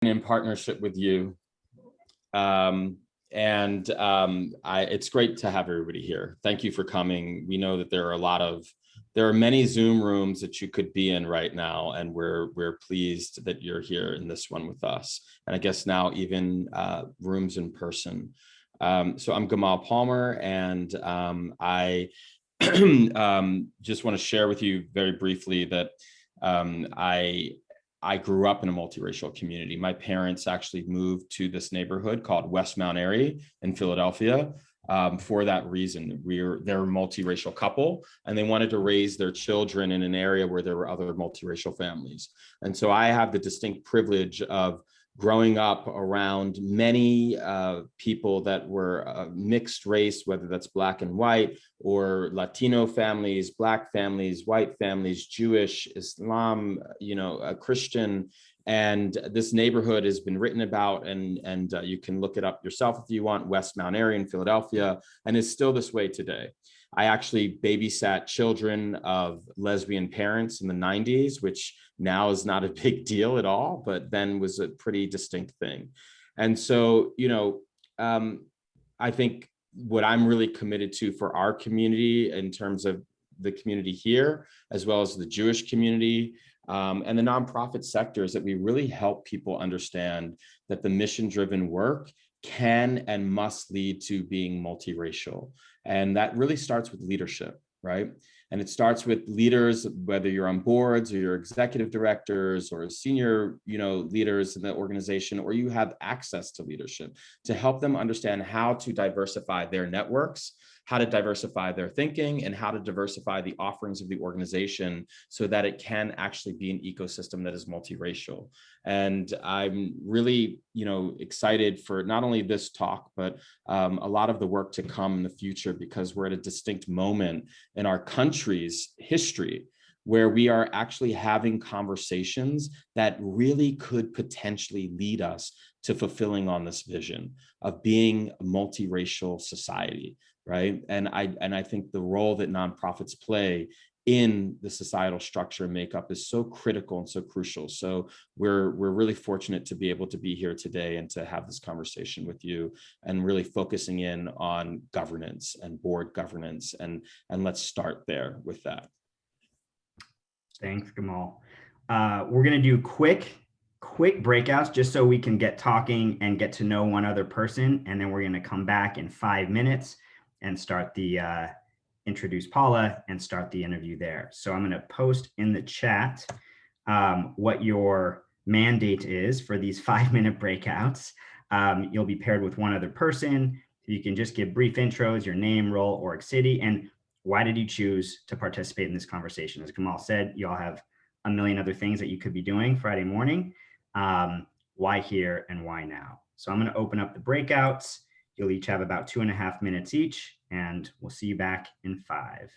in partnership with you. It's great to have everybody here. Thank you for coming. We know that there are many Zoom rooms that you could be in right now, and we're pleased that you're here in this one with us. And I guess now even rooms in person. So I'm Gamal Palmer, and I just want to share with you very briefly that I grew up in a multiracial community. My parents actually moved to this neighborhood called West Mount Airy in Philadelphia for that reason. They're a multiracial couple, and they wanted to raise their children in an area where there were other multiracial families. And so I have the distinct privilege of growing up around many people that were mixed race, whether that's Black and white, or Latino families, Black families, white families, Jewish, Islam, Christian. And this neighborhood has been written about, and you can look it up yourself if you want, West Mount Airy in Philadelphia, and is still this way today. I actually babysat children of lesbian parents in the 90s, which now is not a big deal at all, but then was a pretty distinct thing. And so, I think what I'm really committed to for our community in terms of the community here, as well as the Jewish community, and the nonprofit sector, is that we really help people understand that the mission-driven work can and must lead to being multiracial. And that really starts with leadership, right? And it starts with leaders, whether you're on boards or you're executive directors or senior, leaders in the organization, or you have access to leadership, to help them understand how to diversify their networks, how to diversify their thinking, and how to diversify the offerings of the organization so that it can actually be an ecosystem that is multiracial. And I'm really, excited for not only this talk, but a lot of the work to come in the future, because we're at a distinct moment in our country's history where we are actually having conversations that really could potentially lead us to fulfilling on this vision of being a multiracial society, right? And I think the role that nonprofits play in the societal structure and makeup is so critical and so crucial. So we're really fortunate to be able to be here today and to have this conversation with you, and really focusing in on governance and board governance. And let's start there with that. Thanks, Gamal. We're going to do quick breakouts just so we can get talking and get to know one other person. And then we're going to come back in 5 minutes and start the introduce Paula and start the interview there. So I'm going to post in the chat what your mandate is for these 5-minute breakouts. You'll be paired with one other person. You can just give brief intros, your name, role, org, city, and why did you choose to participate in this conversation? As Gamal said, you all have a million other things that you could be doing Friday morning. Why here and why now? So I'm going to open up the breakouts. You'll each have about 2.5 minutes each, and we'll see you back in 5.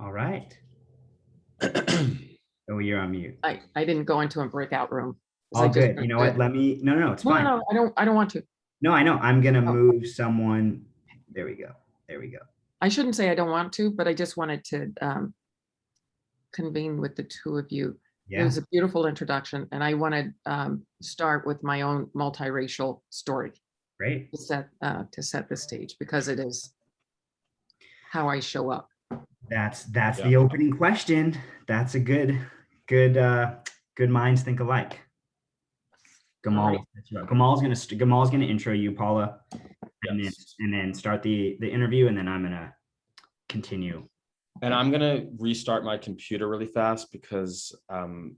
All right. Oh, you're on mute. I didn't go into a breakout room. All good. You know what? Let me. No, it's fine. No, I don't want to. No, I know. I'm gonna move someone. There we go. I shouldn't say I don't want to, but I just wanted to convene with the two of you. Yeah. It was a beautiful introduction, and I want to start with my own multiracial story. Great. To set the stage, because it is how I show up. That's the opening question. That's a good minds think alike. Gamal, right. Gamal's gonna intro you, Paula, yes. and then start the interview, and then I'm gonna continue. And I'm gonna restart my computer really fast because I'm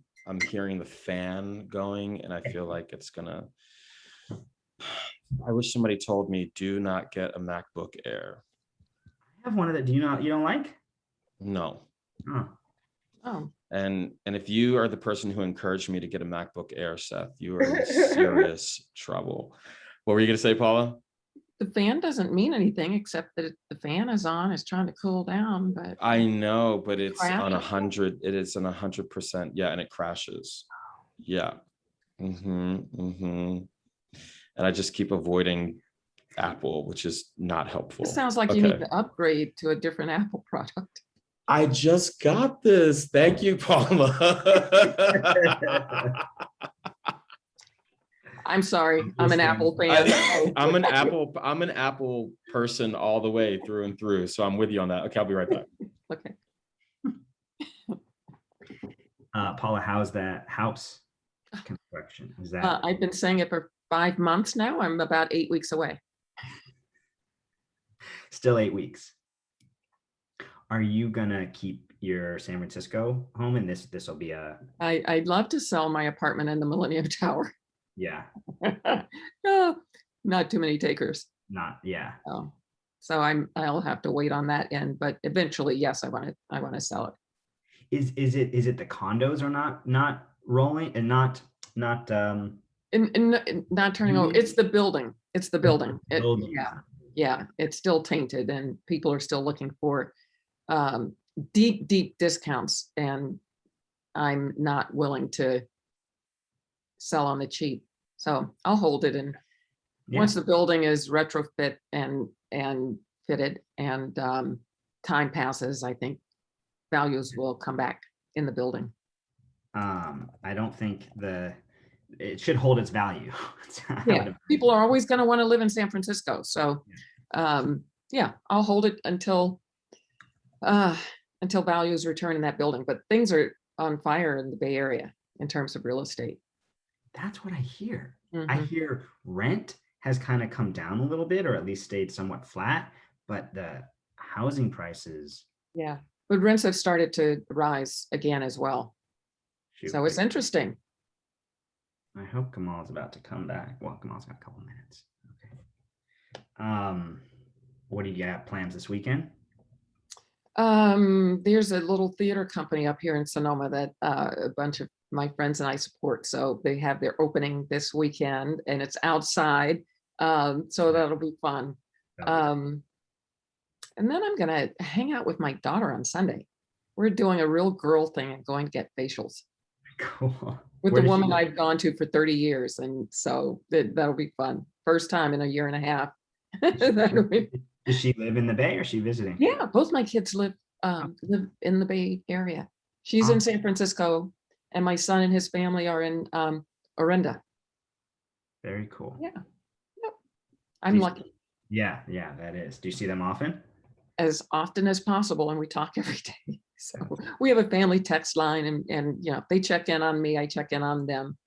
hearing the fan going, and I feel like it's gonna. I wish somebody told me, do not get a MacBook Air. I have one of that. You don't like? No. Oh. And if you are the person who encouraged me to get a MacBook Air, Seth, you are in serious trouble. What were you going to say, Paula? the fan doesn't mean anything except that the fan is on, it's trying to cool down, but I know, but it's on crashes. 100. It is on 100%. Yeah, and it crashes. Yeah. And I just keep avoiding Apple, which is not helpful. It sounds like you need Okay. to upgrade to a different Apple product. I just got this. Thank you, Paula. I'm sorry, I'm an Apple fan. I'm an Apple person all the way through and through. So I'm with you on that. Okay, I'll be right back. Okay. Paula, how's that house construction? Is that I've been saying it for 5 months now. I'm about 8 weeks away. still 8 weeks? Are you gonna keep your San Francisco home, and this will be a I'd love to sell my apartment in the Millennium Tower. yeah, No, not too many takers. not yeah. So I'll have to wait on that end, but eventually, yes, I want to sell it. Is it the condos are not rolling and not And not turning over. It's the building. It's the building. building. Yeah. It's still tainted, and people are still looking for deep discounts, and I'm not willing to sell on the cheap. So I'll hold it, and once the building is retrofit and fitted and time passes, I think values will come back in the building. I don't think it should hold its value. Yeah, people are always going to want to live in San Francisco. So yeah, I'll hold it until values return in that building. But things are on fire in the Bay Area in terms of real estate. That's what I hear. Mhm. I hear rent has kind of come down a little bit, or at least stayed somewhat flat, but the housing prices. Yeah, but rents have started to rise again as well. Shoot, So it's interesting. I hope Gamal's about to come back. Well, Gamal's got a couple minutes. Okay. What do you got plans this weekend? There's a little theater company up here in Sonoma that a bunch of my friends and I support. So they have their opening this weekend, and it's outside. So that'll be fun. And then I'm gonna hang out with my daughter on Sunday. We're doing a real girl thing and going to get facials Cool. with Where the does she woman live? I've gone to for 30 years. And so that'll be fun. First time in a year and a half. That'll be- Does she live in the Bay, or is she visiting? Yeah, both my kids live in the Bay Area. She's in San Francisco, and my son and his family are in Orinda. Very cool. Yeah. Yep. I'm lucky. Yeah, that is. Do you see them often? As often as possible, and we talk every day. So we have a family text line, and you know, they check in on me, I check in on them.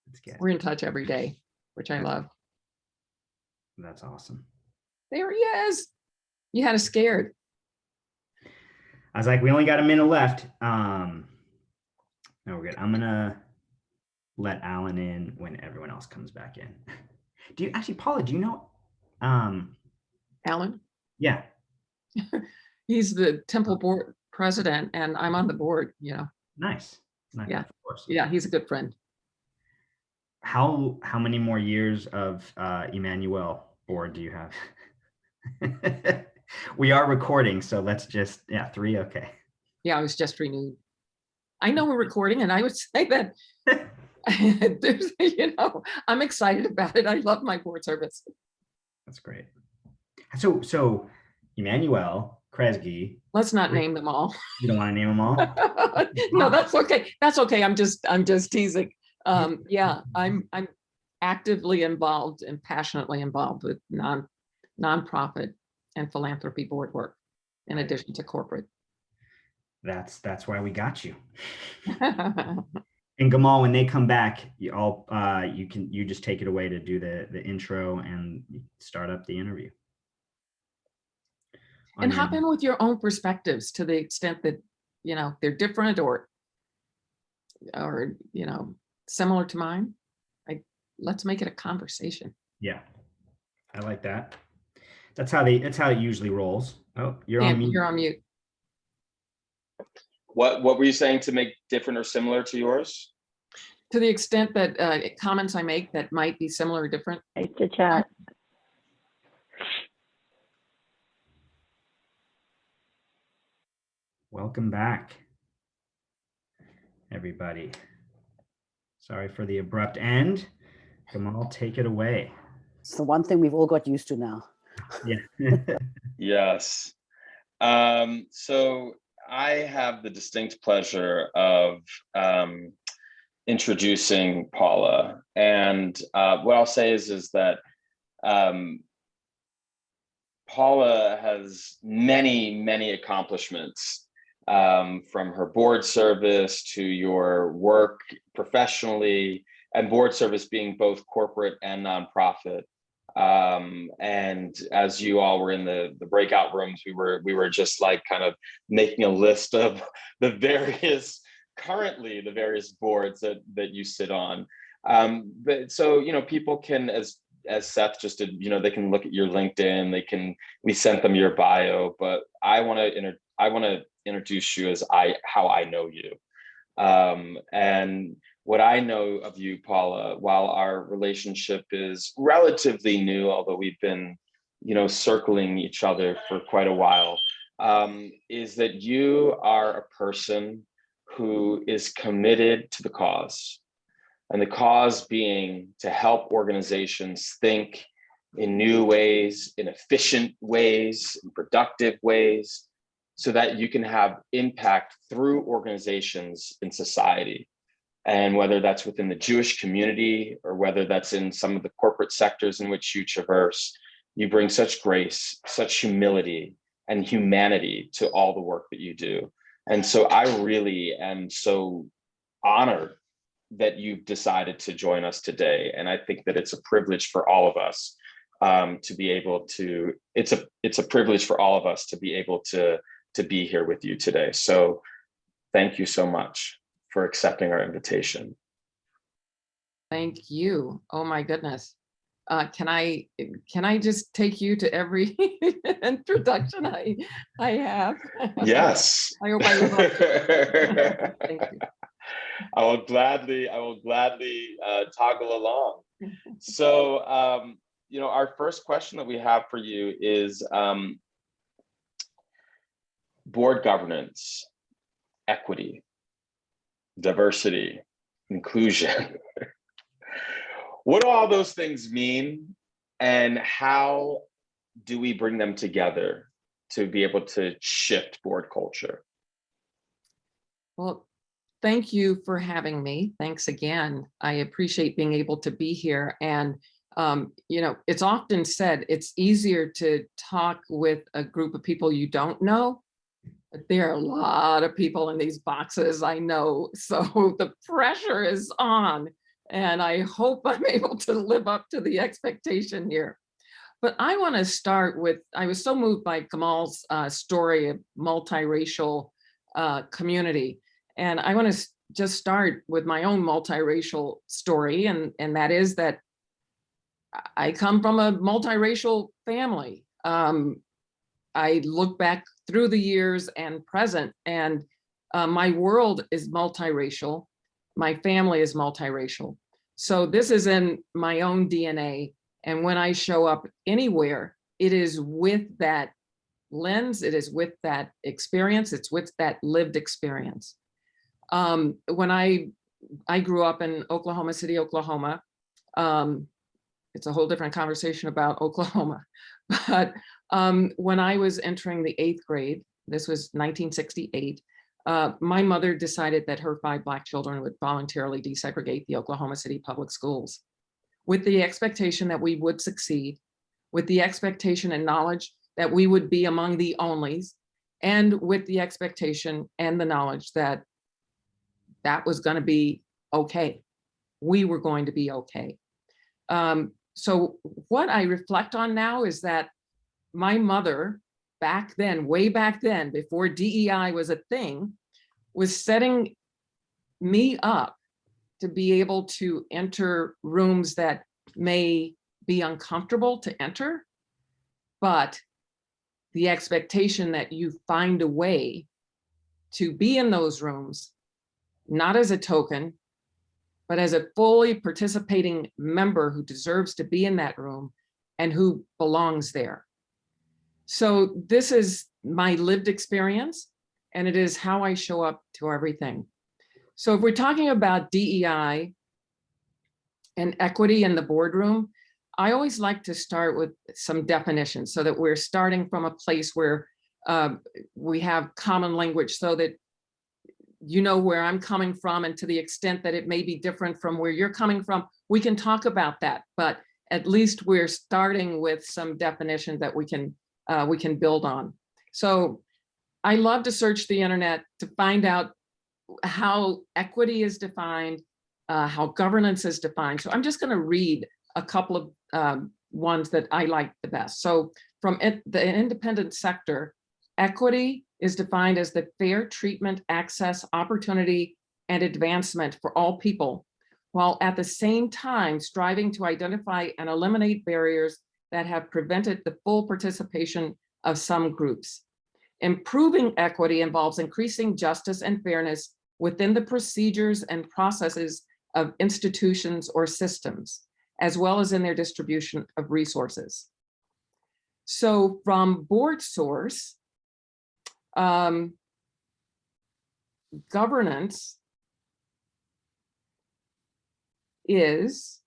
That's good. We're in touch every day, which I love. That's awesome. There he is. You had us scared. I was like, we only got a minute left. No, we're good. I'm gonna let Alan in when everyone else comes back in. Do you actually, Paula, do you know Alan? Yeah. He's the temple board president, and I'm on the board, you know. Nice. Yeah. Of course. Yeah, he's a good friend. How many more years of Emmanuel board do you have? We are recording, so let's just 3. Okay. Yeah, I was just renewed. I know we're recording, and I would say that there's, you know, I'm excited about it. I love my board service. That's great. So Emmanuel, Kresge. Let's not name them all. You don't want to name them all? No, that's okay. That's okay. I'm just teasing. Yeah, I'm actively involved and passionately involved with nonprofit and philanthropy board work, in addition to corporate. That's why we got you. And Gamal, when they come back, you just take it away to do the intro and start up the interview. And hop in with your own perspectives to the extent that, you know, they're different or you know, similar to mine. Let's make it a conversation. Yeah, I like that. That's how it usually rolls. Oh, you're on mute. You're on mute. What were you saying to make different or similar to yours? To the extent that comments I make that might be similar or different. It's a chat. Welcome back, everybody. Sorry for the abrupt end. Gamal, take it away. It's the one thing we've all got used to now. Yeah. Yes. So I have the distinct pleasure of introducing Paula. And what I'll say is that Paula has many, many accomplishments, from her board service to your work professionally, and board service being both corporate and nonprofit. And as you all were in the breakout rooms, we were just like kind of making a list of the various boards that you sit on. But so, you know, people can, as Seth just did, you know, they can look at your LinkedIn, we sent them your bio, but I want to introduce you as how I know you. And what I know of you, Paula, while our relationship is relatively new, although we've been, you know, circling each other for quite a while, is that you are a person who is committed to the cause. And the cause being to help organizations think in new ways, in efficient ways, in productive ways, so that you can have impact through organizations in society. And whether that's within the Jewish community or whether that's in some of the corporate sectors in which you traverse, you bring such grace, such humility and humanity to all the work that you do. And so I really am so honored that you've decided to join us today. And I think that it's a privilege for all of us to be able to, it's a privilege for all of us to be able to be here with you today. So thank you so much for accepting our invitation. Thank you. Oh my goodness. Can I just take you to every introduction I have? Yes. I hope I live up to it. Thank you. I will gladly toggle along. So, you know, our first question that we have for you is board governance, equity, diversity, inclusion. What do all those things mean, and how do we bring them together to be able to shift board culture? Well, thank you for having me. Thanks again. I appreciate being able to be here. And, you know, it's often said it's easier to talk with a group of people you don't know. But there are a lot of people in these boxes I know. So the pressure is on. And I hope I'm able to live up to the expectation here. But I want to start with, I was so moved by Gamal's story of multiracial community. And I want to just start with my own multiracial story. And that is that I come from a multiracial family. I look back through the years and present, and my world is multiracial. My family is multiracial. So this is in my own DNA. And when I show up anywhere, it is with that lens, it is with that experience, it's with that lived experience. When I grew up in Oklahoma City, Oklahoma, it's a whole different conversation about Oklahoma. But when I was entering the 8th grade, this was 1968, my mother decided that her 5 Black children would voluntarily desegregate the Oklahoma City public schools, with the expectation that we would succeed, with the expectation and knowledge that we would be among the onlys, and with the expectation and the knowledge that that was going to be okay. We were going to be okay. So what I reflect on now is that my mother, back then, way back then, before DEI was a thing, was setting me up to be able to enter rooms that may be uncomfortable to enter, but the expectation that you find a way to be in those rooms, not as a token, but as a fully participating member who deserves to be in that room and who belongs there. So this is my lived experience. and it is how I show up to everything. So if we're talking about DEI and equity in the boardroom, I always like to start with some definitions so that we're starting from a place where we have common language, so that you know where I'm coming from, and to the extent that it may be different from where you're coming from, we can talk about that. But at least we're starting with some definitions that we can build on. So I love to search the internet to find out how equity is defined, how governance is defined. So I'm just going to read a couple of ones that I like the best. So from the independent sector, equity is defined as the fair treatment, access, opportunity, and advancement for all people, while at the same time striving to identify and eliminate barriers that have prevented the full participation of some groups. Improving equity involves increasing justice and fairness within the procedures and processes of institutions or systems, as well as in their distribution of resources. So from Board Source, governance is,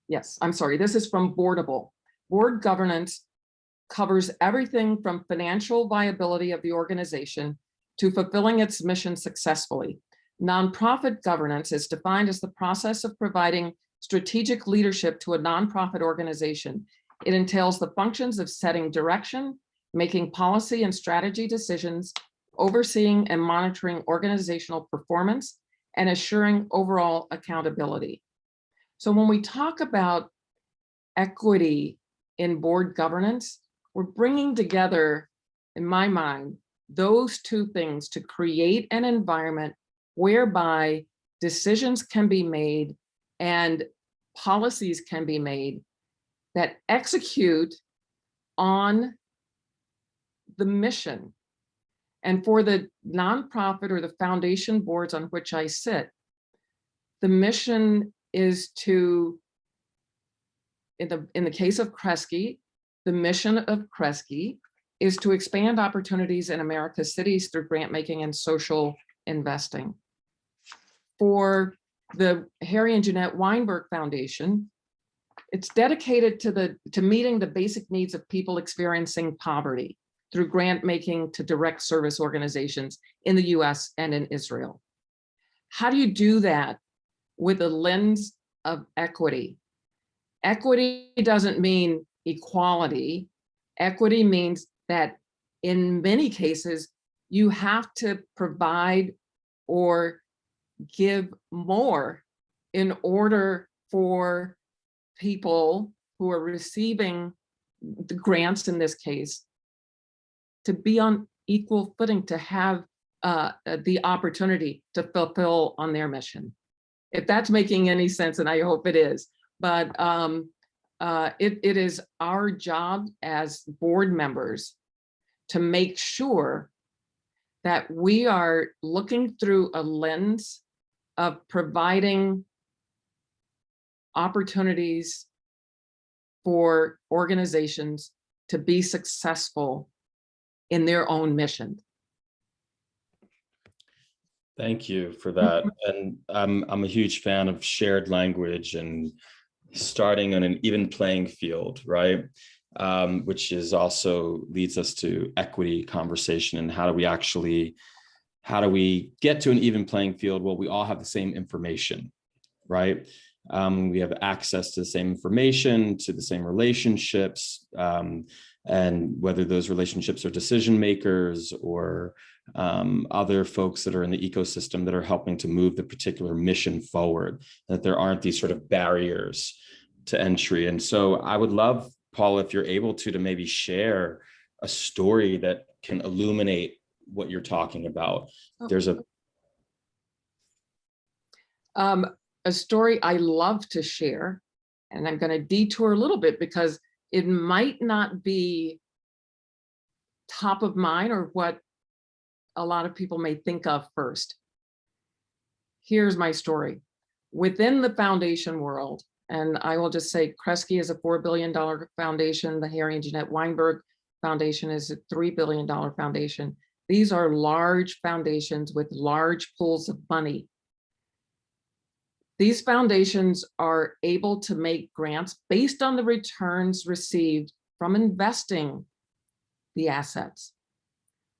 yes, I'm sorry, this is from Boardable. Board governance covers everything from financial viability of the organization to fulfilling its mission successfully. Nonprofit governance is defined as the process of providing strategic leadership to a nonprofit organization. It entails the functions of setting direction, making policy and strategy decisions, overseeing and monitoring organizational performance, and assuring overall accountability. So when we talk about equity in board governance, we're bringing together, in my mind, those two things to create an environment whereby decisions can be made and policies can be made that execute on the mission. And for the nonprofit or the foundation boards on which I sit, the mission is to, in the case of Kresge, the mission of Kresge is to expand opportunities in America's cities through grant making and social investing. For the Harry and Jeanette Weinberg Foundation, it's dedicated to meeting the basic needs of people experiencing poverty through grant making to direct service organizations in the US and in Israel. How do you do that with a lens of equity? Equity doesn't mean equality. Equity means that in many cases, you have to provide or give more in order for people who are receiving the grants in this case to be on equal footing, to have the opportunity to fulfill on their mission. If that's making any sense, and I hope it is, but it is our job as board members to make sure that we are looking through a lens of providing opportunities for organizations to be successful in their own mission. Thank you for that. And I'm a huge fan of shared language and starting on an even playing field, right? Which is also leads us to equity conversation and how do we get to an even playing field? Well, we all have the same information, right? We have access to the same information, to the same relationships, and whether those relationships are decision makers or other folks that are in the ecosystem that are helping to move the particular mission forward, that there aren't these sort of barriers to entry. And so I would love, Paula, if you're able to maybe share a story that can illuminate what you're talking about. There's a story I love to share, and I'm going to detour a little bit because it might not be top of mind or what a lot of people may think of first. Here's my story. Within the foundation world, and I will just say Kresge is a $4 billion foundation, the Harry and Jeanette Weinberg foundation is a $3 billion foundation. These are large foundations with large pools of money. These foundations are able to make grants based on the returns received from investing the assets.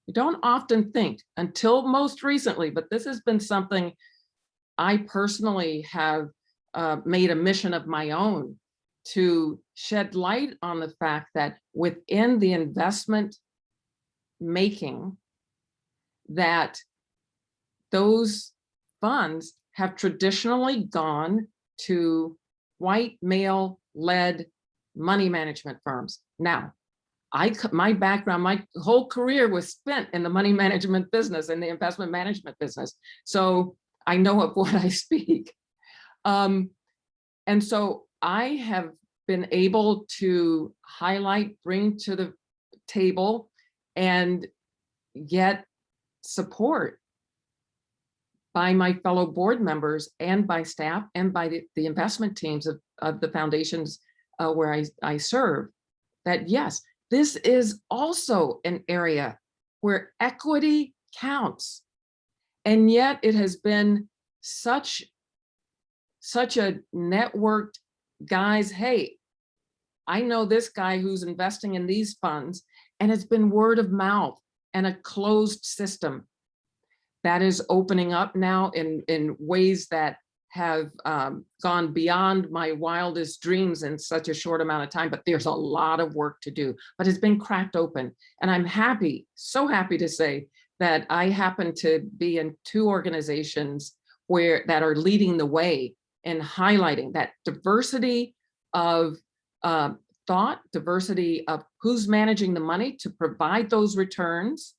We don't often think, until most recently, but this has been something I personally have made a mission of my own, to shed light on the fact that within the investment making, that those funds have traditionally gone to white male-led money management firms. Now, my background, my whole career was spent in the money management business and the investment management business. So I know of what I speak. And so I have been able to highlight, bring to the table, and get support by my fellow board members and by staff and by the investment teams of the foundations where I serve, that yes, this is also an area where equity counts. And yet it has been such a networked, guys, hey, I know this guy who's investing in these funds, and it's been word of mouth and a closed system that is opening up now in ways that have gone beyond my wildest dreams in such a short amount of time. But there's a lot of work to do, but it's been cracked open. And I'm happy, so happy to say that I happen to be in 2 organizations that are leading the way in highlighting that diversity of thought, diversity of who's managing the money to provide those returns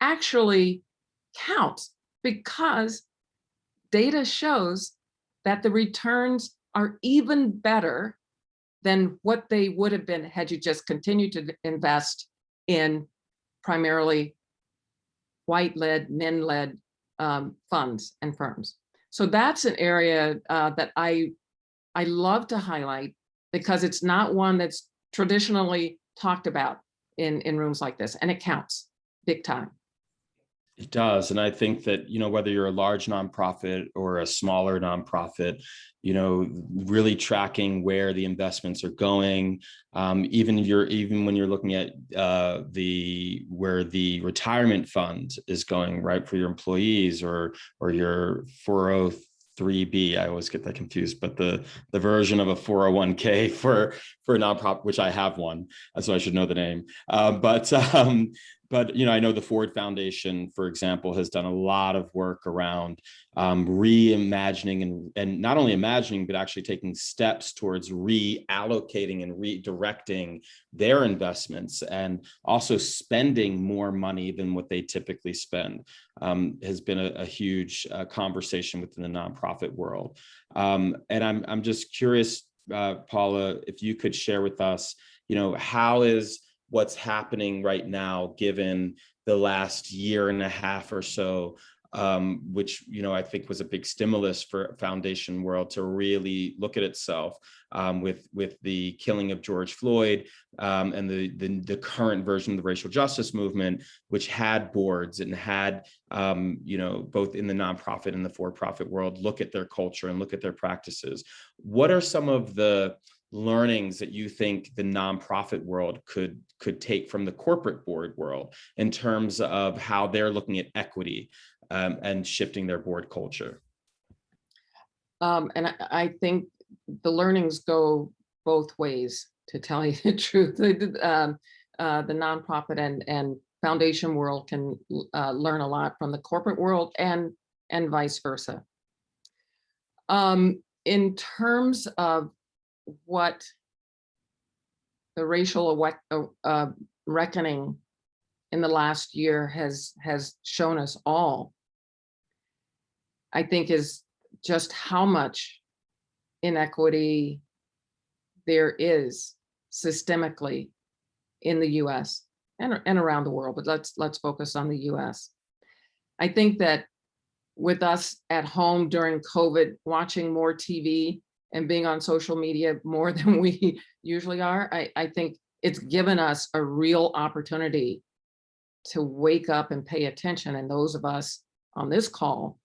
actually counts, because data shows that the returns are even better than what they would have been had you just continued to invest in primarily white-led, men-led funds and firms. So that's an area that I love to highlight, because it's not one that's traditionally talked about in rooms like this, and it counts big time. It does. And I think that, whether you're a large nonprofit or a smaller nonprofit, really tracking where the investments are going, even when you're looking at where the retirement fund is going, right, for your employees, or your 403B, I always get that confused, but the version of a 401k for a nonprofit, which I have one, so I should know the name. But I know the Ford Foundation, for example, has done a lot of work around reimagining and not only imagining, but actually taking steps towards reallocating and redirecting their investments, and also spending more money than what they typically spend. Has been a huge conversation within the nonprofit world. And I'm just curious, Paula, if you could share with us, how is what's happening right now, given the last year and a half or so, which, I think was a big stimulus for foundation world to really look at itself, with the killing of George Floyd, and the current version of the racial justice movement, which had boards and had, both in the nonprofit and the for-profit world, look at their culture and look at their practices. What are some of the learnings that you think the nonprofit world could take from the corporate board world in terms of how they're looking at equity, and shifting their board culture? And I think the learnings go both ways, to tell you the truth. The nonprofit and foundation world can learn a lot from the corporate world, and vice versa. In terms of what the racial reckoning in the last year has shown us all, I think, is just how much inequity there is systemically in the US and around the world, but let's focus on the US. I think that with us at home during COVID, watching more TV and being on social media more than we usually are, I think it's given us a real opportunity to wake up and pay attention. And those of us on this call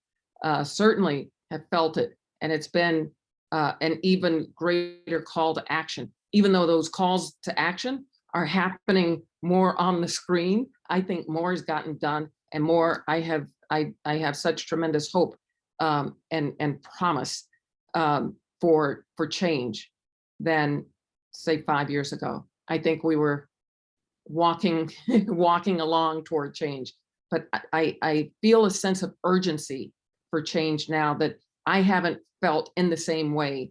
certainly have felt it. And it's been an even greater call to action, even though those calls to action are happening more on the screen. I think more has gotten done, and more I have such tremendous hope and promise for change than say 5 years ago. I think we were walking along toward change, but I feel a sense of urgency for change now that I haven't felt in the same way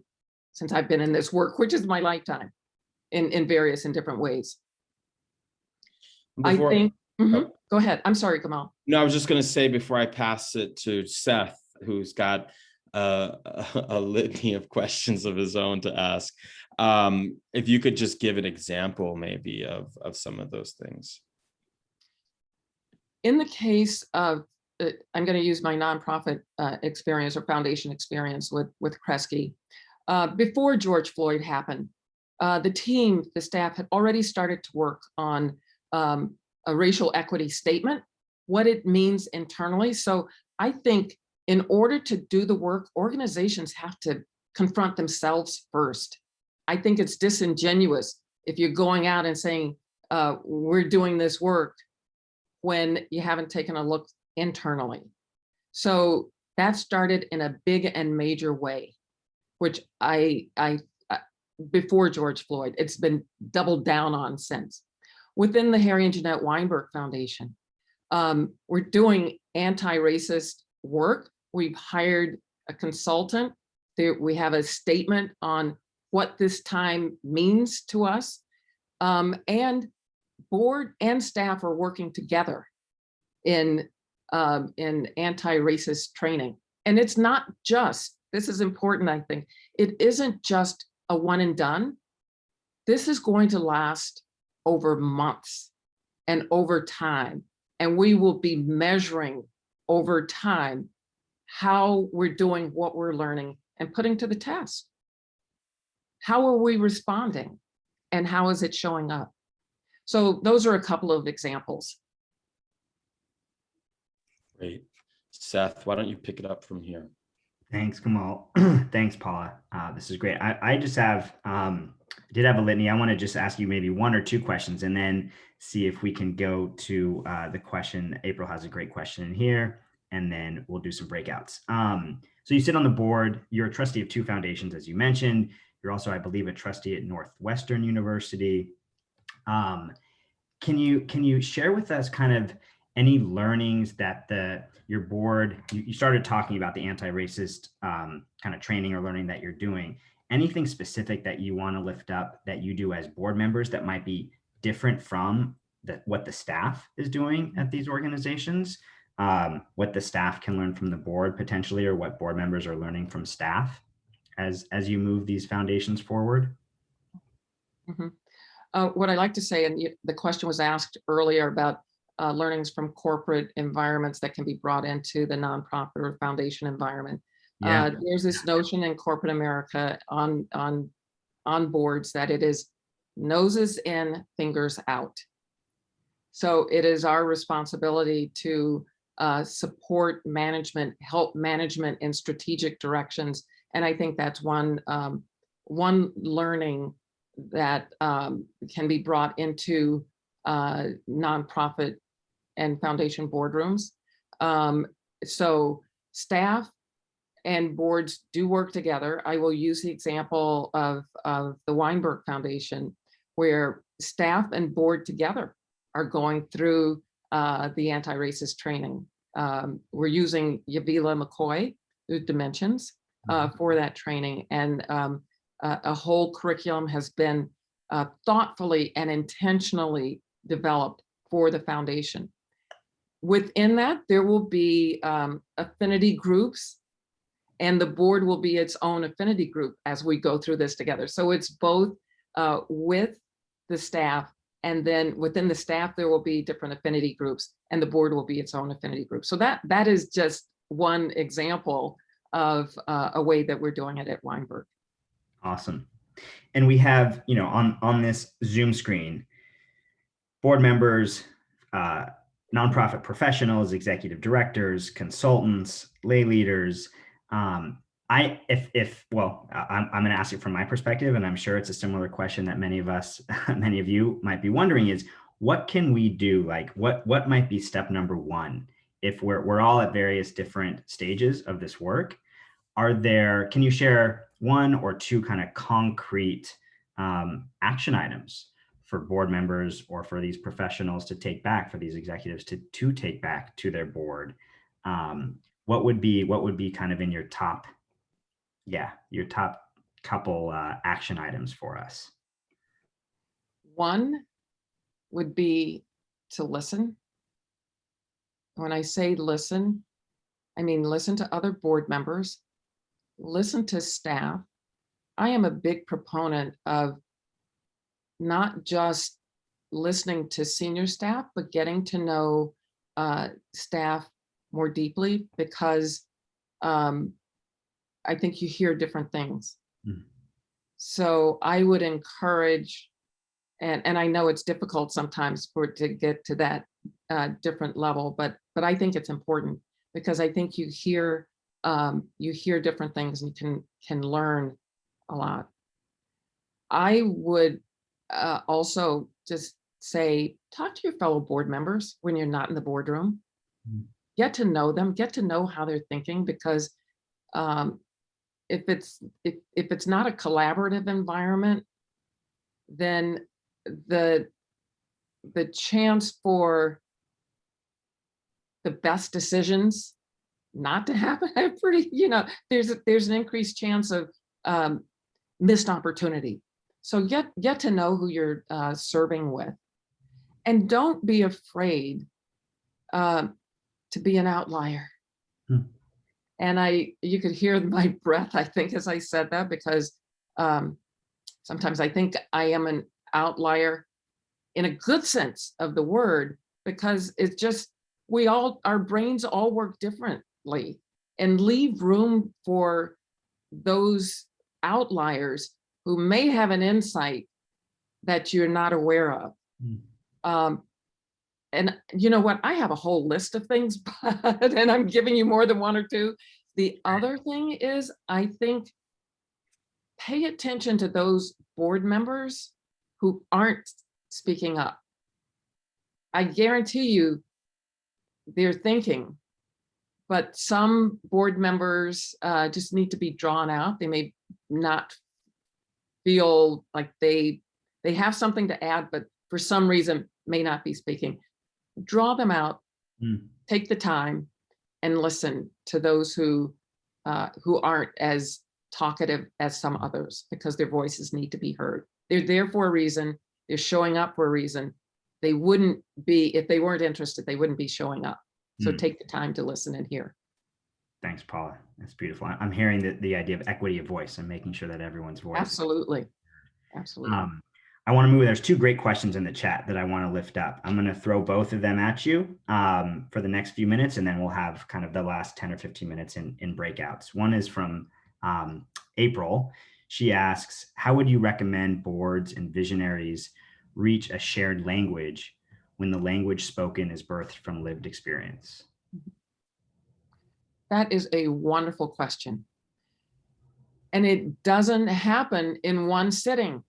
since I've been in this work, which is my lifetime, in various and different ways. Before- I think, Oh. Go ahead. I'm sorry, Gamal. No, I was just going to say before I pass it to Seth, who's got a litany of questions of his own to ask, if you could just give an example maybe of some of those things. In the case of, I'm going to use my nonprofit experience or foundation experience with Kresge. Before George Floyd happened, the staff had already started to work on a racial equity statement, what it means internally. So I think in order to do the work, organizations have to confront themselves first. I think it's disingenuous if you're going out and saying, we're doing this work when you haven't taken a look internally. So that started in a big and major way, which before George Floyd, it's been doubled down on since. Within the Harry and Jeanette Weinberg Foundation, we're doing anti-racist work. We've hired a consultant. We have a statement on what this time means to us. And board and staff are working together in anti-racist training. And it's not just, this is important, I think, it isn't just a one and done. This is going to last over months and over time. And we will be measuring over time how we're doing what we're learning and putting to the test. How are we responding? And how is it showing up? So those are a couple of examples. Great. Seth, why don't you pick it up from here? Thanks, Gamal. Thanks, Paula. This is great. I just have, did have a litany. I want to just ask you maybe one or two questions and then see if we can go to the question. April has a great question in here, and then we'll do some breakouts. So you sit on the board, you're a trustee of two foundations, as you mentioned. You're also, I believe, a trustee at Northwestern University. Can you share with us kind of any learnings that your board, you started talking about the anti-racist kind of training or learning that you're doing. Anything specific that you want to lift up that you do as board members that might be different from what the staff is doing at these organizations? What the staff can learn from the board potentially, or what board members are learning from staff as you move these foundations forward? Mm-hmm. What I like to say, and the question was asked earlier about learnings from corporate environments that can be brought into the nonprofit or foundation environment. Yeah. There's this notion in corporate America on boards that it is noses in, fingers out. So it is our responsibility to support management, help management in strategic directions. And I think that's one learning that can be brought into nonprofit and foundation boardrooms. So staff and boards do work together. I will use the example of the Weinberg Foundation, where staff and board together are going through the anti-racist training. We're using Yavila McCoy, Dimensions, for that training. And a whole curriculum has been thoughtfully and intentionally developed for the foundation. Within that, there will be affinity groups, and the board will be its own affinity group as we go through this together. So it's both with the staff, and then within the staff, there will be different affinity groups, and the board will be its own affinity group. So that is just one example of a way that we're doing it at Weinberg. Awesome. And we have, on this Zoom screen, board members, nonprofit professionals, executive directors, consultants, lay leaders. I'm going to ask it from my perspective, and I'm sure it's a similar question that many of you might be wondering is, what can we do? Like, what might be step number one if we're all at various different stages of this work? Can you share one or two kind of concrete action items for board members or for these professionals to take back, for these executives to take back to their board? What would be kind of in your top couple action items for us? One would be to listen. When I say listen, I mean listen to other board members, listen to staff. I am a big proponent of not just listening to senior staff, but getting to know staff more deeply, because I think you hear different things. Mm. So I would encourage, and I know it's difficult sometimes to get to that different level, but I think it's important, because I think you hear different things and you can learn a lot. I would also just say, talk to your fellow board members when you're not in the boardroom. Mm. Get to know them, get to know how they're thinking, because if it's not a collaborative environment, then the chance for the best decisions not to happen are pretty, there's an increased chance of missed opportunity. So get to know who you're serving with, and don't be afraid to be an outlier. Hmm. And you could hear my breath, I think, as I said that, because sometimes I think I am an outlier in a good sense of the word, because it's just, our brains all work differently, and leave room for those outliers who may have an insight that you're not aware of. Mm. And you know what? I have a whole list of things, and I'm giving you more than one or two. The other thing is, I think, pay attention to those board members who aren't speaking up. I guarantee you they're thinking, but some board members just need to be drawn out. They may not feel like they have something to add, but for some reason may not be speaking. Draw them out, take the time, and listen to those who aren't as talkative as some others, because their voices need to be heard. They're there for a reason. They're showing up for a reason. They wouldn't be, if they weren't interested, they wouldn't be showing up. So take the time to listen and hear. Thanks, Paula. That's beautiful. I'm hearing the idea of equity of voice and making sure that everyone's voice. Absolutely. Absolutely. I want to move. There's two great questions in the chat that I want to lift up. I'm going to throw both of them at you for the next few minutes, and then we'll have kind of the last 10 or 15 minutes in breakouts. One is from April. She asks, how would you recommend boards and visionaries reach a shared language when the language spoken is birthed from lived experience? That is a wonderful question. And it doesn't happen in one sitting.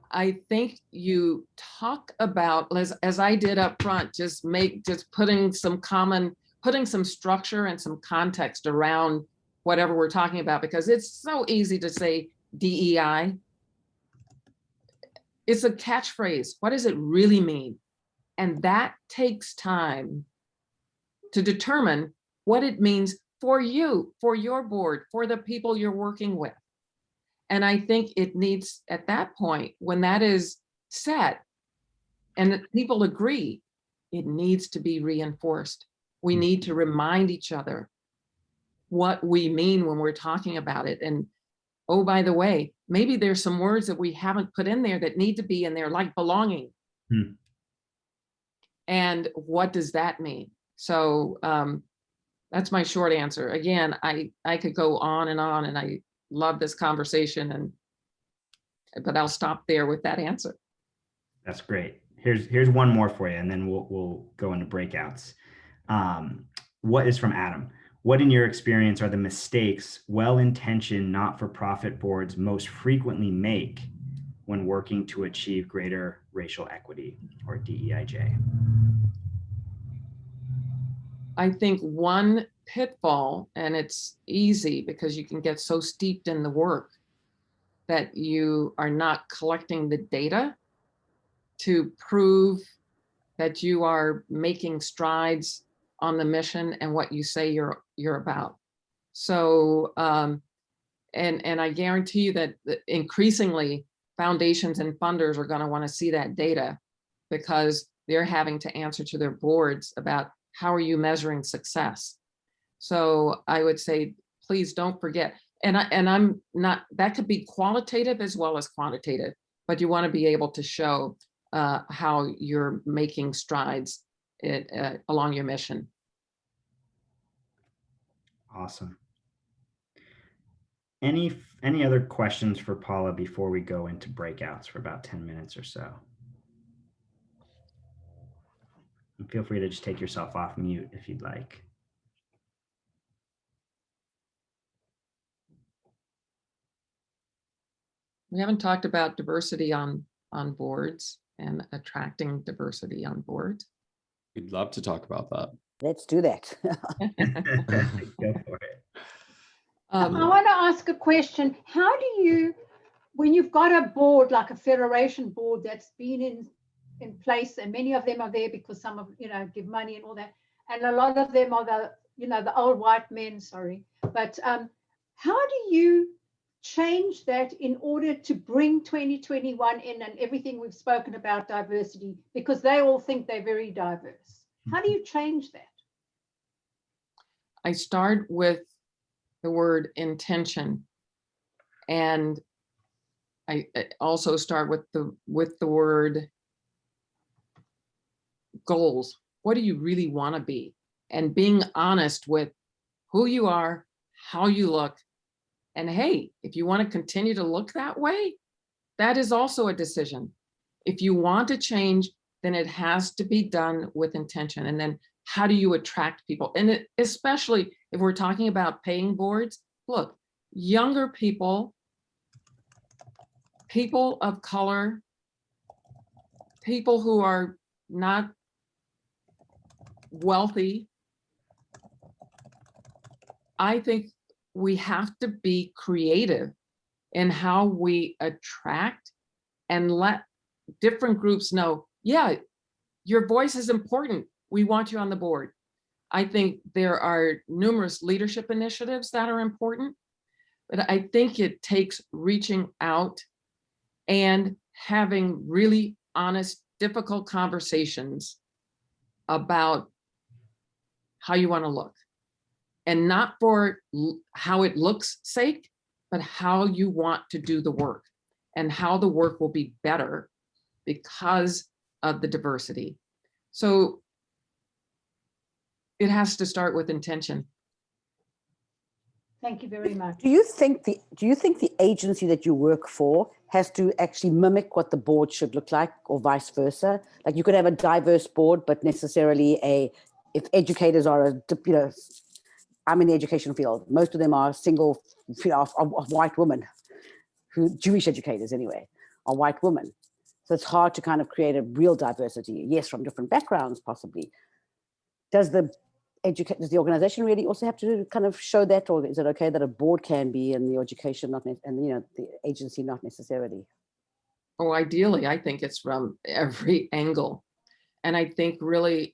I think you talk about, as I did up front, just putting some structure and some context around whatever we're talking about, because it's so easy to say DEI. It's a catchphrase. What does it really mean? And that takes time to determine what it means for you, for your board, for the people you're working with. And I think it needs, at that point, when that is set and people agree, it needs to be reinforced. We need to remind each other what we mean when we're talking about it. And oh, by the way, maybe there's some words that we haven't put in there that need to be in there, like belonging. And what does that mean? So that's my short answer. Again, I could go on, and I love this conversation, and But I'll stop there with that answer. That's great. Here's one more for you, and then we'll go into breakouts. What is from Adam? What in your experience are the mistakes well-intentioned not-for-profit boards most frequently make when working to achieve greater racial equity, or DEIJ? I think one pitfall, and it's easy because you can get so steeped in the work that you are not collecting the data to prove that you are making strides on the mission and what you say you're about. So, and I guarantee you that increasingly foundations and funders are going to want to see that data, because they're having to answer to their boards about how are you measuring success. So I would say, please don't forget. And I'm not, that could be qualitative as well as quantitative, but you want to be able to show how you're making strides along your mission. Awesome. Any other questions for Paula before we go into breakouts for about 10 minutes or so? And feel free to just take yourself off mute if you'd like. We haven't talked about diversity on boards and attracting diversity on boards. We'd love to talk about that. Let's do that. Go for it. I want to ask a question. How do you, when you've got a board like a federation board that's been in place, and many of them are there because some of, give money and all that, and a lot of them are the old white men, sorry, but how do you change that in order to bring 2021 in and everything we've spoken about diversity, because they all think they're very diverse? How do you change that? I start with the word intention, and I also start with the word goals. What do you really want to be? And being honest with who you are, how you look, and hey, if you want to continue to look that way, that is also a decision. If you want to change, then it has to be done with intention. And then how do you attract people? And especially if we're talking about paying boards, look, younger people, people of color, people who are not wealthy, I think we have to be creative in how we attract and let different groups know, yeah, your voice is important. We want you on the board. I think there are numerous leadership initiatives that are important, but I think it takes reaching out and having really honest, difficult conversations about how you want to look. And not for how it looks sake, but how you want to do the work and how the work will be better because of the diversity. So it has to start with intention. Thank you very much. Do you think the agency that you work for has to actually mimic what the board should look like, or vice versa? Like you could have a diverse board, but necessarily if educators are I'm in the education field. Most of them are single, of white women, Jewish educators anyway, are white women. So it's hard to kind of create a real diversity. Yes, from different backgrounds, possibly. Does the organization really also have to kind of show that, or is it okay that a board can be and the education not, and the agency not necessarily? Oh, ideally, I think it's from every angle, and I think really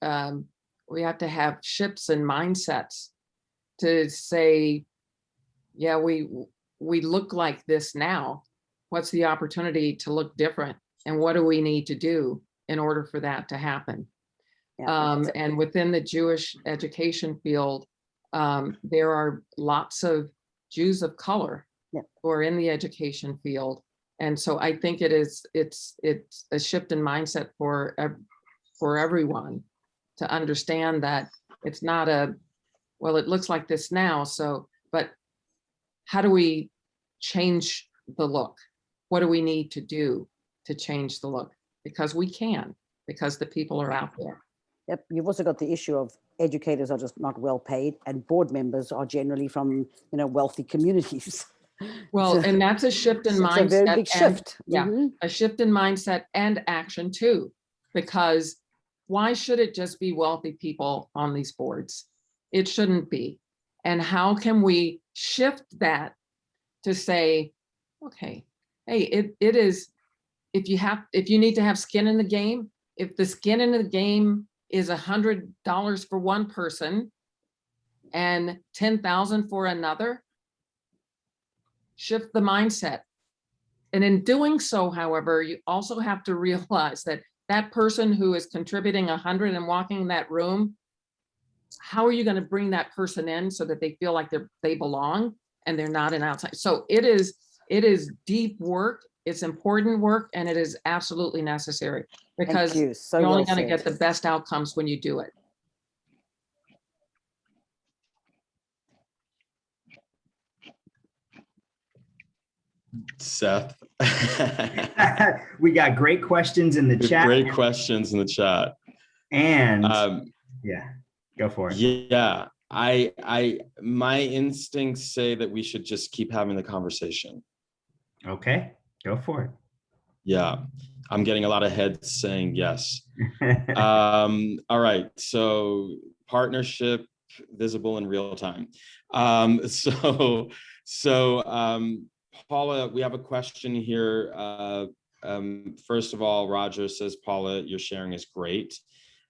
we have to have shifts in mindsets to say, yeah, we look like this now. What's the opportunity to look different, and what do we need to do in order for that to happen? Yeah. And within the Jewish education field, there are lots of Jews of color who are in the education field. And so I think it's a shift in mindset for everyone to understand that it's not well, it looks like this now. So, but how do we change the look? what do we need to do to change the look? Because we can, because the people are out there. Yep. You've also got the issue of educators are just not well paid, and board members are generally from, wealthy communities. Well, and that's a shift in mindset. It's a very big and- shift. Yeah, Mhm. a shift in mindset and action too, because why should it just be wealthy people on these boards? It shouldn't be. And how can we shift that to say, okay, hey, it is, if you need to have skin in the game, if the skin in the game is $100 for one person and 10,000 for another, shift the mindset. And in doing so, however, you also have to realize that that person who is contributing 100 and walking in that room, how are you going to bring that person in so that they feel like they belong and they're not an outside? So it is deep work. It's important work, and it is absolutely necessary, because Thank you. So you're only well going to said. get the best outcomes when you do it. Seth. We got great questions in the chat. Great questions in the chat. And yeah, go for it. Yeah, my instincts say that we should just keep having the conversation. Okay, go for it. Yeah, I'm getting a lot of heads saying yes. All right, so partnership visible in real time. Paula, we have a question here. First of all, Roger says, Paula, your sharing is great.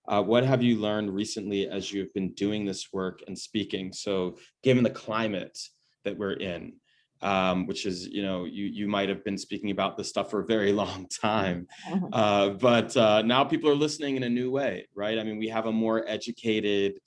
What have you learned recently as you've been doing this work and speaking? So given the climate that we're in, which is, you might have been speaking about this stuff for a very long time, but now people are listening in a new way, right? I mean, we have a more educated,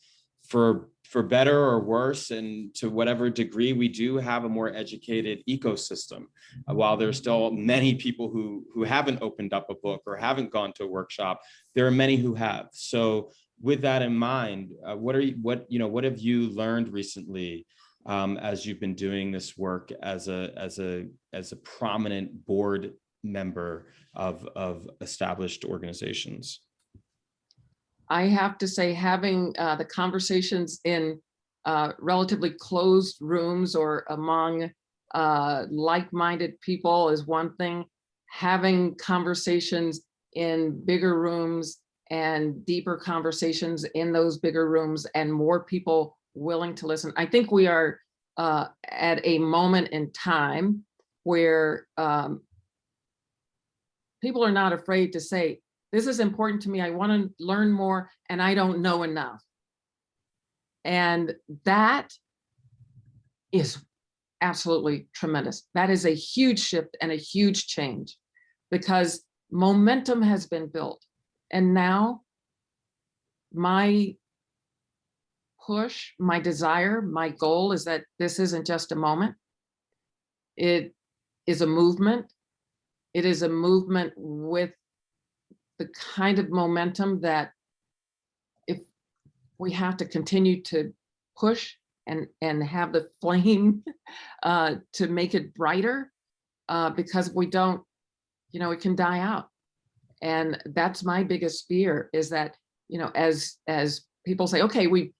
for better or worse, and to whatever degree, we do have a more educated ecosystem. While there's still many people who haven't opened up a book or haven't gone to a workshop, there are many who have. So with that in mind, what have you learned recently as you've been doing this work as a prominent board member of established organizations? I have to say, having the conversations in relatively closed rooms or among like-minded people is one thing. Having conversations in bigger rooms and deeper conversations in those bigger rooms and more people willing to listen. I think we are at a moment in time where people are not afraid to say, this is important to me, I want to learn more, and I don't know enough. And that is absolutely tremendous. That is a huge shift and a huge change, because momentum has been built. And now my push, my desire, my goal is that this isn't just a moment. It is a movement. It is a movement with the kind of momentum that if we have to continue to push and have the flame to make it brighter, because if we don't, it can die out. And that's my biggest fear, is that, as people say, okay, we've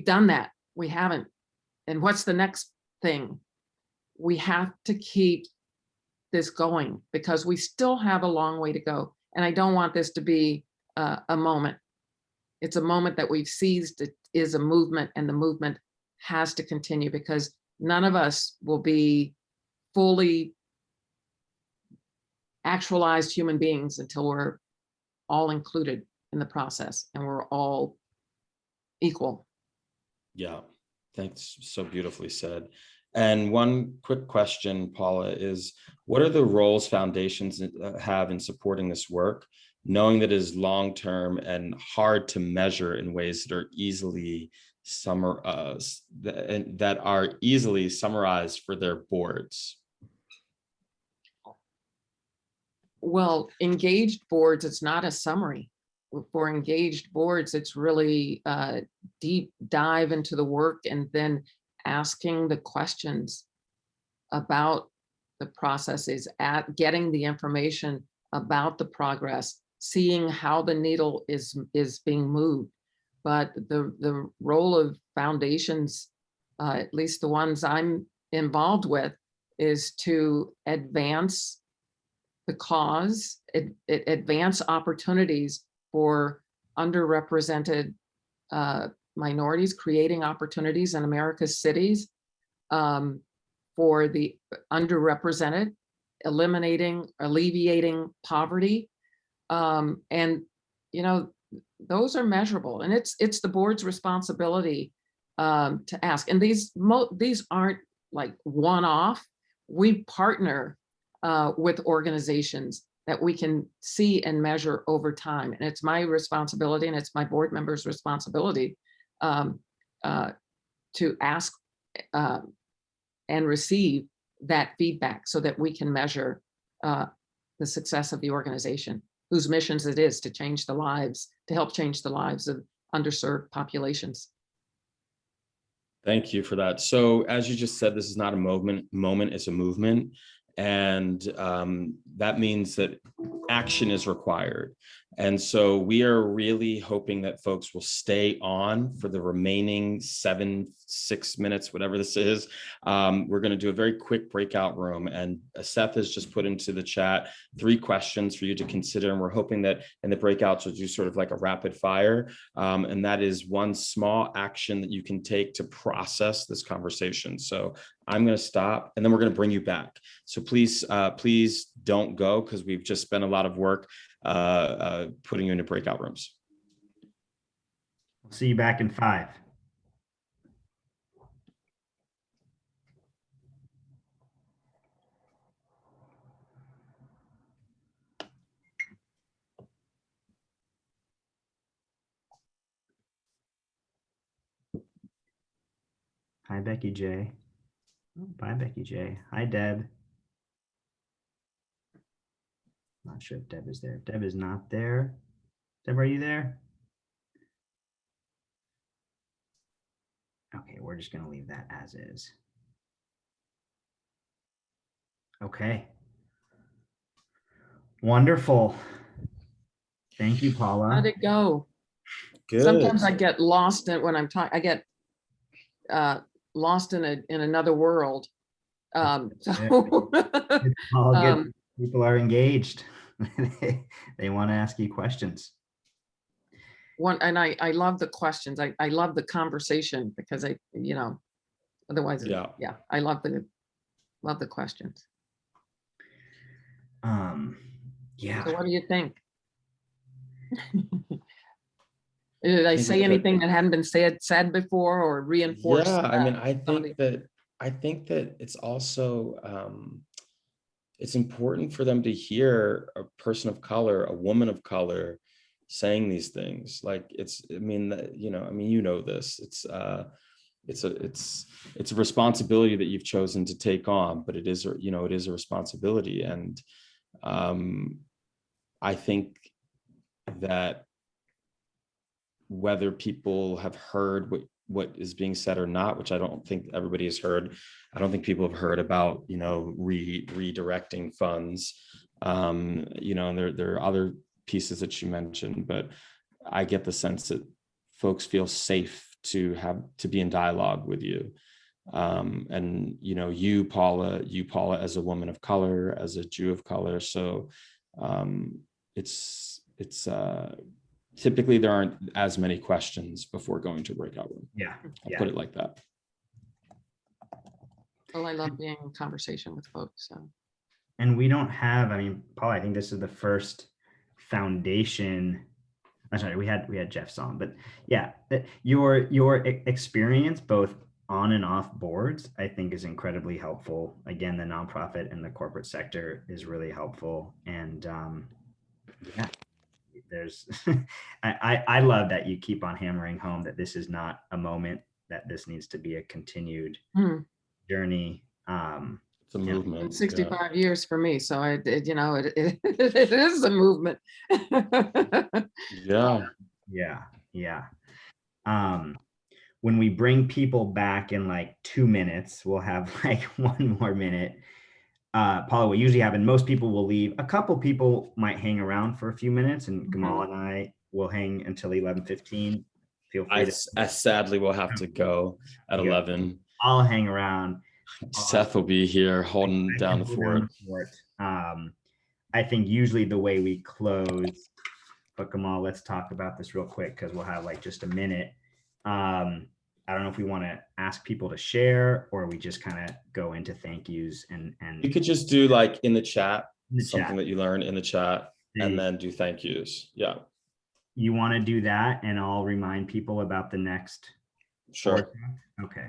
done that, we haven't. And what's the next thing? We have to keep this going, because we still have a long way to go. And I don't want this to be a moment. It's a moment that we've seized. It is a movement, and the movement has to continue, because none of us will be fully actualized human beings until we're all included in the process and we're all equal. Yeah, thanks. So beautifully said. And one quick question, Paula, is what are the roles foundations have in supporting this work, knowing that it is long-term and hard to measure in ways that are easily summarized for their boards? Well, engaged boards, it's not a summary. For engaged boards, it's really a deep dive into the work and then asking the questions about the process is at getting the information about the progress, seeing how the needle is being moved. But the role of foundations, at least the ones I'm involved with, is to advance the cause, advance opportunities for underrepresented minorities, creating opportunities in America's cities, for the underrepresented, alleviating poverty. And, you know, those are measurable, and it's the board's responsibility to ask. And these aren't like one-off. We partner with organizations that we can see and measure over time. And it's my responsibility, and it's my board members' responsibility to ask and receive that feedback so that we can measure the success of the organization, whose missions it is to change the lives, to help change the lives of underserved populations. Thank you for that. So as you just said, this is not a moment, it's a movement. And that means that action is required. And so we are really hoping that folks will stay on for the remaining 6 minutes, whatever this is. We're going to do a very quick breakout room, and Seth has just put into the chat 3 questions for you to consider. And we're hoping that in the breakouts we'll do sort of like a rapid fire. And that is one small action that you can take to process this conversation. So I'm going to stop, and then we're going to bring you back. So please don't go, because we've just spent a lot of work putting you into breakout rooms. We'll see you back in 5. Hi, Becky J. Oh, bye, Becky J. Hi, Deb. Not sure if Deb is there. Deb is not there. Deb, are you there? Okay, we're just going to leave that as is. Okay. Wonderful. Thank you, Paula. How'd it go? Good. Sometimes I get lost in when I'm talking. I get lost in another world. So All good. People are engaged. They want to ask you questions. And I love the questions. I love the conversation, because otherwise, Yeah. I love the questions. Yeah. So what do you think? Did I say anything that hadn't been said before, or reinforce? Yeah, I mean, I think that it's also it's important for them to hear a person of color, a woman of color, saying these things. Like this. It's a responsibility that you've chosen to take on, but it is a responsibility. And I think that whether people have heard what is being said or not, which I don't think everybody has heard. I don't think people have heard about, redirecting funds. And there are other pieces that you mentioned, but I get the sense that folks feel safe to be in dialogue with you. And you Paula as a woman of color, as a Jew of color. So it's typically there aren't as many questions before going to a breakout room. Yeah. I'll put it like that. Well, I love being in conversation with folks. So. And we don't have, Paul, I think this is the first foundation. I'm sorry, we had Jeff's on, but yeah, your experience both on and off boards, I think, is incredibly helpful. Again, the nonprofit and the corporate sector is really helpful. And yeah, there's, I love that you keep on hammering home that this is not a moment, that this needs to be a continued journey. It's a movement. It's 65 years for me, so it is a movement. Yeah. When we bring people back in like 2 minutes, we'll have like 1 more minute. Paula, what usually happens, most people will leave. A couple people might hang around for a few minutes, and Gamal and I will hang until 11:15. Feel free I sadly will have to go at 11. I'll hang around. Seth will be here holding down the fort. I think usually the way we close, but Gamal, let's talk about this real quick because we'll have like just a minute. I don't know if we want to ask people to share or we just kind of go into thank yous and You could just do like in the chat, the something chat. that you learned in the chat, and then do thank yous. Yeah, You want to do that, and I'll remind people about the next. sure. Okay.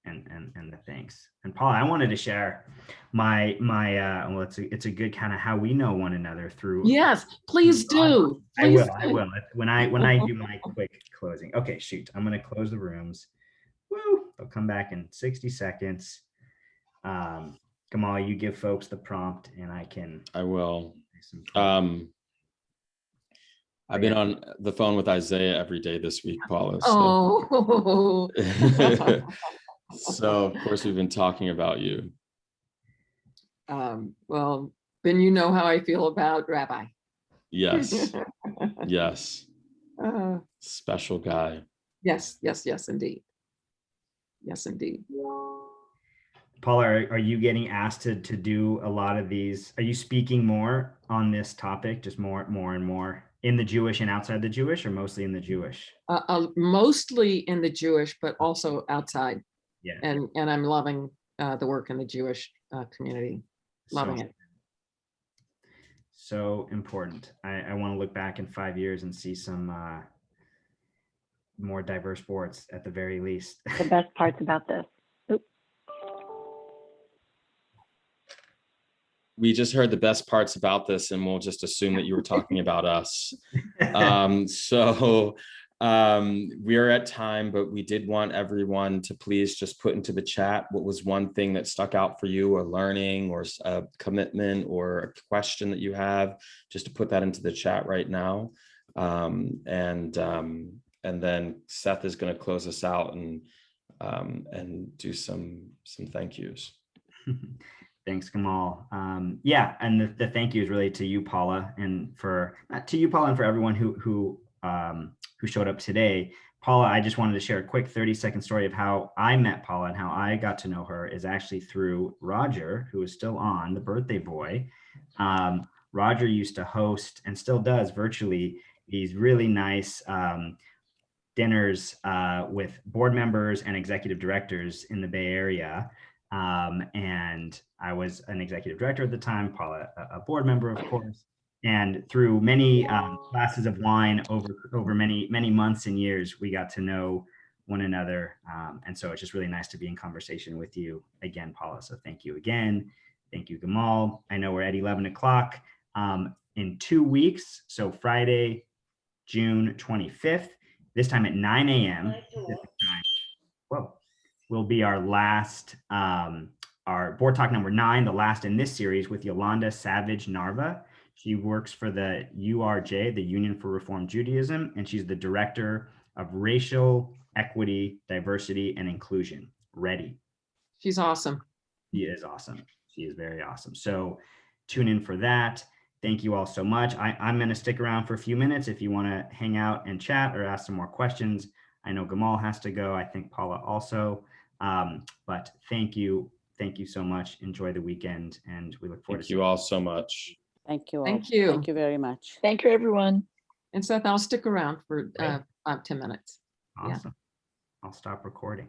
And the thanks. And Paul, I wanted to share my well, it's a good kind of how we know one another through. Yes, please do. I will. When I do my quick closing. Okay, shoot. I'm gonna close the rooms. Woo! They'll come back in 60 seconds. Gamal, you give folks the prompt, and I will. I've been on the phone with Isaiah every day this week, Paula. So. Oh. So of course we've been talking about you. Well, then you know how I feel about Rabbi. Yes. Yes. Special guy. Yes, indeed. Yes, indeed. Paula, are you getting asked to do a lot of these? Are you speaking more on this topic, just more and more in the Jewish and outside the Jewish, or mostly in the Jewish? Mostly in the Jewish, but also outside. Yeah. And I'm loving the work in the Jewish community. Loving it. So important. I want to look back in 5 years and see some more diverse boards at the very least. The best parts about this. Oops. We just heard the best parts about this, and we'll just assume that you were talking about us. We are at time, but we did want everyone to please just put into the chat what was one thing that stuck out for you, or learning, or a commitment, or a question that you have, just to put that into the chat right now. And then Seth is going to close us out and do some thank yous. Thanks, Gamal. Yeah, and the thank you is really to you, Paula, and for everyone who showed up today. Paula, I just wanted to share a quick 30-second story of how I met Paula and how I got to know her is actually through Roger, who is still on, the birthday boy. Roger used to host, and still does virtually, these really nice dinners with board members and executive directors in the Bay Area. And I was an executive director at the time, Paula, a board member, of course. And through many glasses of wine over many months and years, we got to know one another. And so it's just really nice to be in conversation with you again, Paula. So thank you again. Thank you, Gamal. I know we're at 11 o'clock in 2 weeks. So Friday, June 25th, this time at 9 a.m. Will be our last, our Board Talk number 9, the last in this series, with Yolanda Savage Narva. She works for the URJ, the Union for Reform Judaism, and she's the Director of Racial Equity, Diversity, and Inclusion. Ready. She's awesome. She is awesome. She is very awesome. So tune in for that. Thank you all so much. I'm going to stick around for a few minutes if you want to hang out and chat or ask some more questions. I know Gamal has to go. I think Paula also. But thank you so much. Enjoy the weekend, and we look forward to you all so much. Thank you all. Thank you. Thank you very much. Thank you, everyone. And Seth, I'll stick around for 10 minutes. Awesome. Yeah. I'll stop recording.